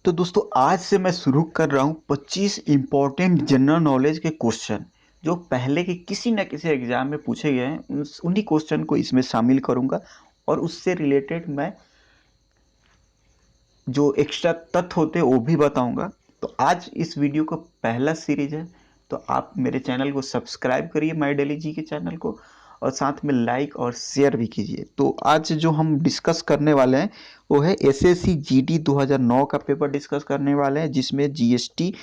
तो दोस्तों आज से मैं शुरू कर रहा हूँ 25 इम्पोर्टेंट जनरल नॉलेज के क्वेश्चन जो पहले के किसी न किसी एग्जाम में पूछे गए हैं। उन्हीं क्वेश्चन को इसमें शामिल करूँगा और उससे रिलेटेड मैं जो एक्स्ट्रा तथ्य होते हैं वो भी बताऊँगा। तो आज इस वीडियो का पहला सीरीज है, तो आप मेरे चैनल को सब्सक्राइब करिए, माई डेली जी के चैनल को, और साथ में लाइक और शेयर भी कीजिए। तो आज जो हम डिस्कस करने वाले हैं वो है एसएससी जीडी 2009 का पेपर डिस्कस करने वाले हैं, जिसमें जीएसटी,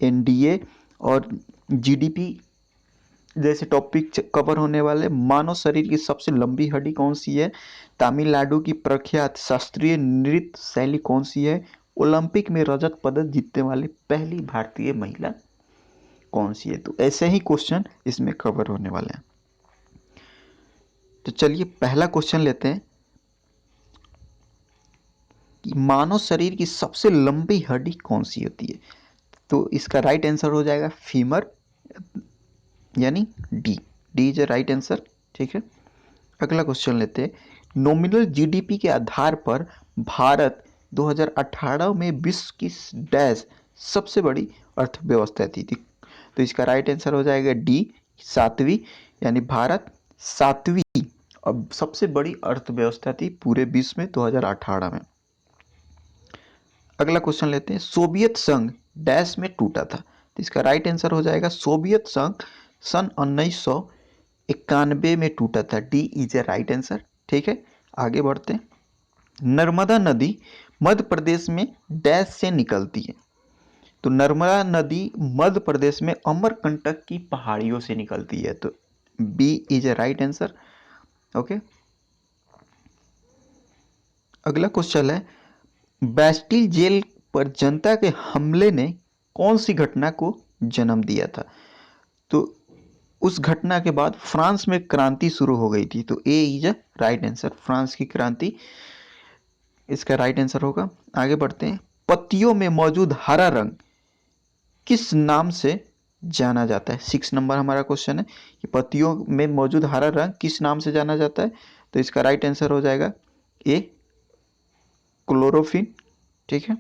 एनडीए और जीडीपी जैसे टॉपिक कवर होने वाले। मानव शरीर की सबसे लंबी हड्डी कौन सी है? तमिलनाडु की प्रख्यात शास्त्रीय नृत्य शैली कौन सी है? ओलंपिक में रजत पदक जीतने वाली पहली भारतीय महिला कौन सी है? तो ऐसे ही क्वेश्चन इसमें कवर होने वाले हैं। तो चलिए पहला क्वेश्चन लेते हैं कि मानव शरीर की सबसे लंबी हड्डी कौन सी होती है? तो इसका राइट आंसर हो जाएगा फीमर, यानी D. D is right answer. ठीक है, अगला क्वेश्चन लेते हैं। नॉमिनल जीडीपी के आधार पर भारत 2018 में विश्व की डैश सबसे बड़ी अर्थव्यवस्था थी? तो इसका राइट आंसर हो जाएगा डी, सातवीं, यानी भारत सातवीं और सबसे बड़ी अर्थव्यवस्था थी पूरे विश्व में 2018 में। अगला क्वेश्चन लेते हैं। सोवियत संघ डैश में टूटा था? तो इसका राइट आंसर हो जाएगा सोवियत संघ सन 1991 में टूटा था। D is a right answer. ठीक है, आगे बढ़ते हैं। नर्मदा नदी मध्य प्रदेश में डैश से निकलती है? तो नर्मदा नदी मध्य प्रदेश में अमरकंटक की पहाड़ियों से निकलती है। तो B is a right answer. Okay, अगला क्वेश्चन है। बैस्टिल जेल पर जनता के हमले ने कौन सी घटना को जन्म दिया था? तो उस घटना के बाद फ्रांस में क्रांति शुरू हो गई थी। तो A is a right answer, France की क्रांति इसका राइट आंसर होगा। आगे बढ़ते हैं। पत्तियों में मौजूद हरा रंग किस नाम से जाना जाता है? 6 नंबर हमारा क्वेश्चन है कि पत्तियों में मौजूद हरा रंग किस नाम से जाना जाता है? तो इसका राइट आंसर हो जाएगा ए, क्लोरोफिन। ठीक है,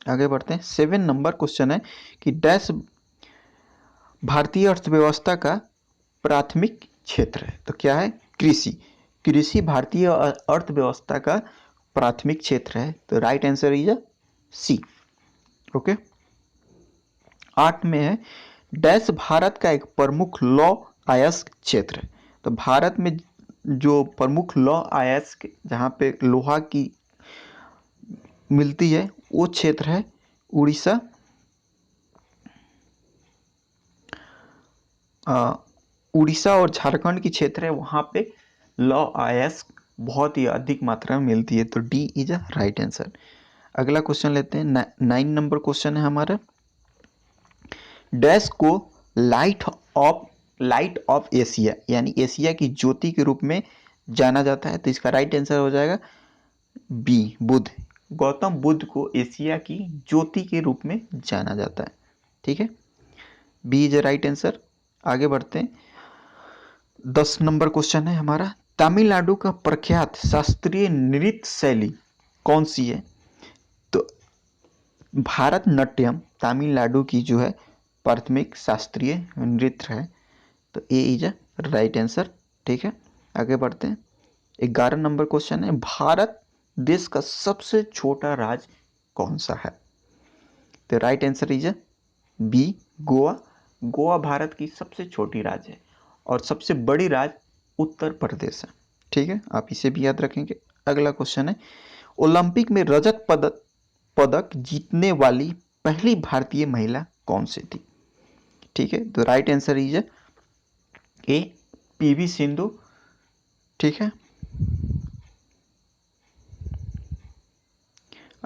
आगे बढ़ते हैं। 7 नंबर क्वेश्चन है कि डैश भारतीय अर्थव्यवस्था का प्राथमिक क्षेत्र है? तो क्या है? कृषि। कृषि भारतीय अर्थव्यवस्था का प्राथमिक क्षेत्र है। तो right answer is C. Okay, 8 में है डैश भारत का एक प्रमुख लौह अयस्क क्षेत्र है? तो भारत में जो प्रमुख लौह अयस्क जहाँ पे लोहा की मिलती है वो क्षेत्र है उड़ीसा, उड़ीसा और झारखंड की क्षेत्र है, वहाँ पे लौह अयस्क बहुत ही अधिक मात्रा में मिलती है। तो D is a right answer. अगला क्वेश्चन लेते हैं। 9 नंबर क्वेश्चन है हमारा। डैश को लाइट ऑफ एशिया यानी एशिया की ज्योति के रूप में जाना जाता है? तो इसका राइट आंसर हो जाएगा बी, बुध। गौतम बुद्ध को एशिया की ज्योति के रूप में जाना जाता है। ठीक है, बी इज राइट आंसर। आगे बढ़ते हैं। 10 नंबर क्वेश्चन है हमारा। तमिलनाडु का प्रख्यात शास्त्रीय नृत्य शैली कौन सी है? तो भारतनाट्यम तमिलनाडु की जो है प्राथमिक शास्त्रीय नृत्य है। तो A is a right answer. ठीक है, आगे बढ़ते हैं। 11 नंबर क्वेश्चन है। भारत देश का सबसे छोटा राज्य कौन सा है? तो right answer is B, Goa. Goa Bharat की सबसे छोटी राज्य है और सबसे बड़ी राज्य उत्तर प्रदेश है। ठीक है, आप इसे भी याद रखेंगे। अगला क्वेश्चन है। ओलंपिक में रजत पदक जीतने वाली पहली भारतीय महिला कौन सी थी? ठीक है, तो right answer is a, PV Sindhu. ठीक है,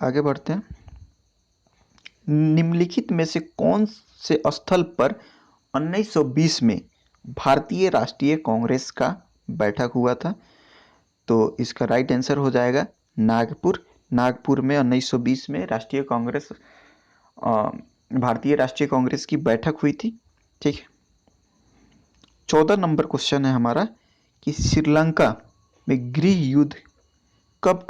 आगे बढ़ते हैं। निम्नलिखित में से कौन से स्थल पर 1920 में भारतीय राष्ट्रीय कांग्रेस का बैठक हुआ था? तो इसका राइट आंसर हो जाएगा नागपुर। नागपुर में 1920 में राष्ट्रीय कांग्रेस भारतीय राष्ट्रीय कांग्रेस की बैठक हुई थी। ठीक है, 14 नंबर क्वेश्चन है हमारा कि श्रीलंका में गृह युद्ध कब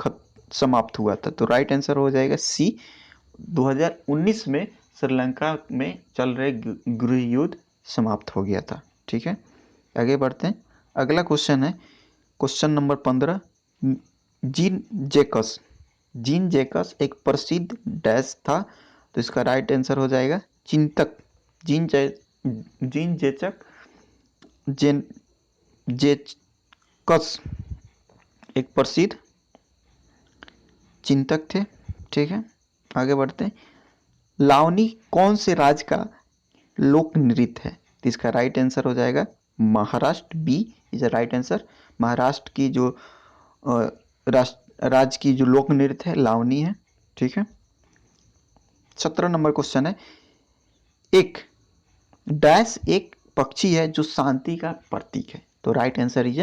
समाप्त हुआ था। तो राइट आंसर हो जाएगा सी, 2019 में श्रीलंका में चल रहे गृह युद्ध समाप्त हो गया था। ठीक है, आगे बढ़ते हैं। अगला क्वेश्चन है question number 15। Gene Jacques, gene Jacques एक प्रसिद्ध डैश था, तो इसका राइट आंसर हो जाएगा चिंतक। जीन जैचक जेन जेकस एक प्रसिद्ध चिंतक थे। ठीक है, आगे बढ़ते हैं। लावनी कौन से राज्य का लोक नृत्य है? तो इसका राइट आंसर हो जाएगा Maharashtra, B is a right answer. Maharashtra की जो राज्य की जो लोक नृत्य है लावनी है। ठीक है, 17 नंबर क्वेश्चन है। एक डैश एक पक्षी है जो शांति का प्रतीक है, तो राइट आंसर इज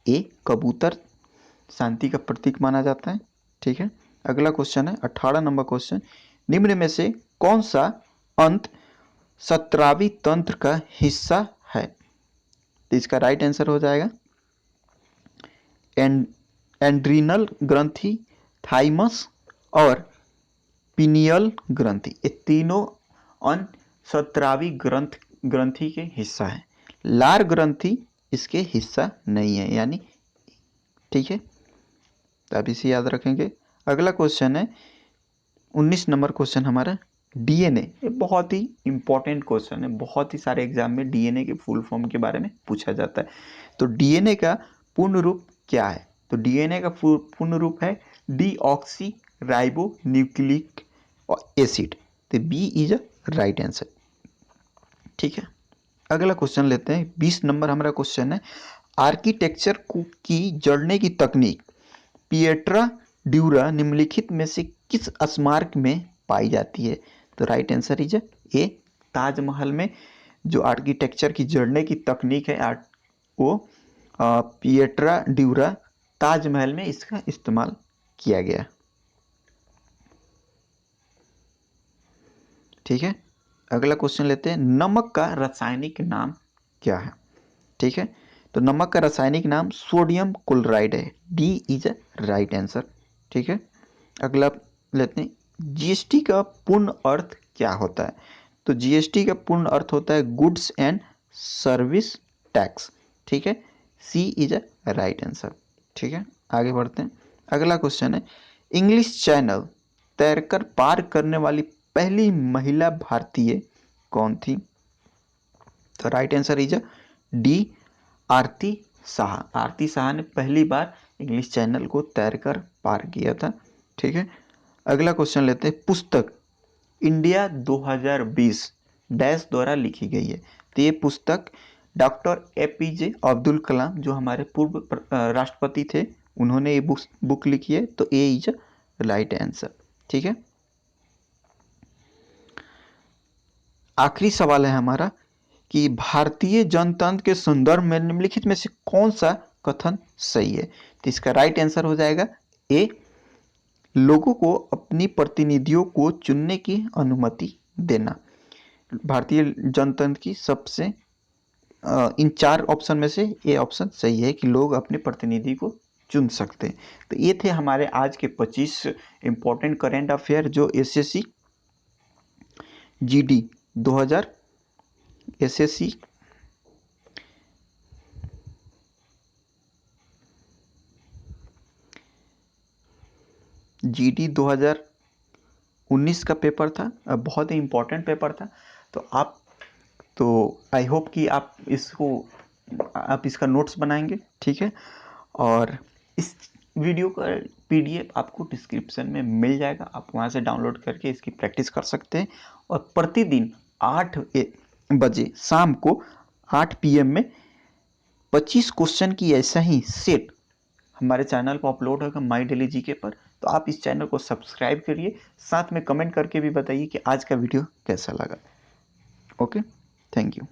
ए कबूतर शांति का प्रतीक माना जाता है। ठीक है, अगला क्वेश्चन है 18 नंबर क्वेश्चन। निम्न में से कौन सा अंत सत्रावी तंत्र का हिस्सा है? तो इसका राइट आंसर हो जाएगा एंड्रीनल ग्रंथि, थाइमस और पिनियल ग्रंथि। ये तीनों अंत सत्रावी ग्रंथि के हिस्सा है। लार ग्रंथि इसके हिस्सा नहीं है यानी। ठीक है, तो आप इसे याद रखेंगे। अगला क्वेश्चन है 19 नंबर क्वेश्चन हमारा डीएनए। ये बहुत ही इंपॉर्टेंट क्वेश्चन है, बहुत ही सारे एग्जाम में डीएनए के फुल फॉर्म के बारे में पूछा जाता है। तो डीएनए का पूर्ण रूप क्या है? तो डीएनए का पूर्ण रूप है डीऑक्सी राइबो न्यूक्लिक एसिड। तो B is a right answer. ठीक है, अगला क्वेश्चन लेते हैं। 20 नंबर हमारा क्वेश्चन है आर्किटेक्चर की जड़ने की तकनीक पिएट्रा ड्यूरा निम्नलिखित में से किस स्मारक में पाई जाती है? तो right answer is a Taj Mahal में जो आर्किटेक्चर की जड़ने की तकनीक है वो पिएट्रा ड्यूरा ताजमहल में इसका इस्तेमाल किया गया। ठीक है, अगला क्वेश्चन लेते हैं। नमक का रासायनिक नाम क्या है? ठीक है, तो नमक का रासायनिक नाम सोडियम क्लोराइड है, D is a right answer. ठीक है, अगला लेते हैं। जीएसटी का पूर्ण अर्थ क्या होता है? तो जीएसटी का पूर्ण अर्थ होता है गुड्स एंड सर्विस टैक्स। ठीक है, सी इज अ राइट आंसर। ठीक है, आगे बढ़ते हैं। अगला क्वेश्चन है इंग्लिश चैनल तैरकर पार करने वाली पहली महिला भारतीय कौन थी? तो राइट आंसर इज डी आरती शाह। आरती शाह ने पहली बार इंग्लिश चैनल को तैरकर पार किया था। ठीक है, अगला क्वेश्चन लेते हैं। पुस्तक इंडिया 2020 डैश द्वारा लिखी गई है। तो ये पुस्तक डॉक्टर एपीजे अब्दुल कलाम जो हमारे पूर्व राष्ट्रपति थे उन्होंने ये बुक लिखी है। तो ए इज राइट आंसर। ठीक है, आखिरी सवाल है हमारा कि भारतीय जनतंत्र के संदर्भ में निम्नलिखित में से कौन सा कथन सही है? तो इसका राइट आंसर हो जाएगा ए लोगों को अपनी प्रतिनिधियों को चुनने की अनुमति देना। भारतीय जनतंत्र की सबसे इन 4 ऑप्शन में से ये ऑप्शन सही है कि लोग अपने प्रतिनिधि को चुन सकते हैं। तो ये थे हमारे आज के 25 इंपॉर्टेंट करेंट अफेयर जो एसएससी जीडी 2000 एसएससी जीडी 2019 का पेपर था, बहुत ही इम्पोर्टेंट पेपर था। तो आई होप कि आप इसका नोट्स बनाएंगे। ठीक है, और इस वीडियो का पीडीएफ आपको डिस्क्रिप्शन में मिल जाएगा, आप वहाँ से डाउनलोड करके इसकी प्रैक्टिस कर सकते हैं। और प्रतिदिन 8 बजे शाम को 8 PM में 25 क्वेश्चन की ऐसा ही सेट हमारे चैनल पर अपलोड होगा माई डेली जीके पर। तो आप इस चैनल को सब्सक्राइब करिए, साथ में कमेंट करके भी बताइए कि आज का वीडियो कैसा लगा। Okay, thank you.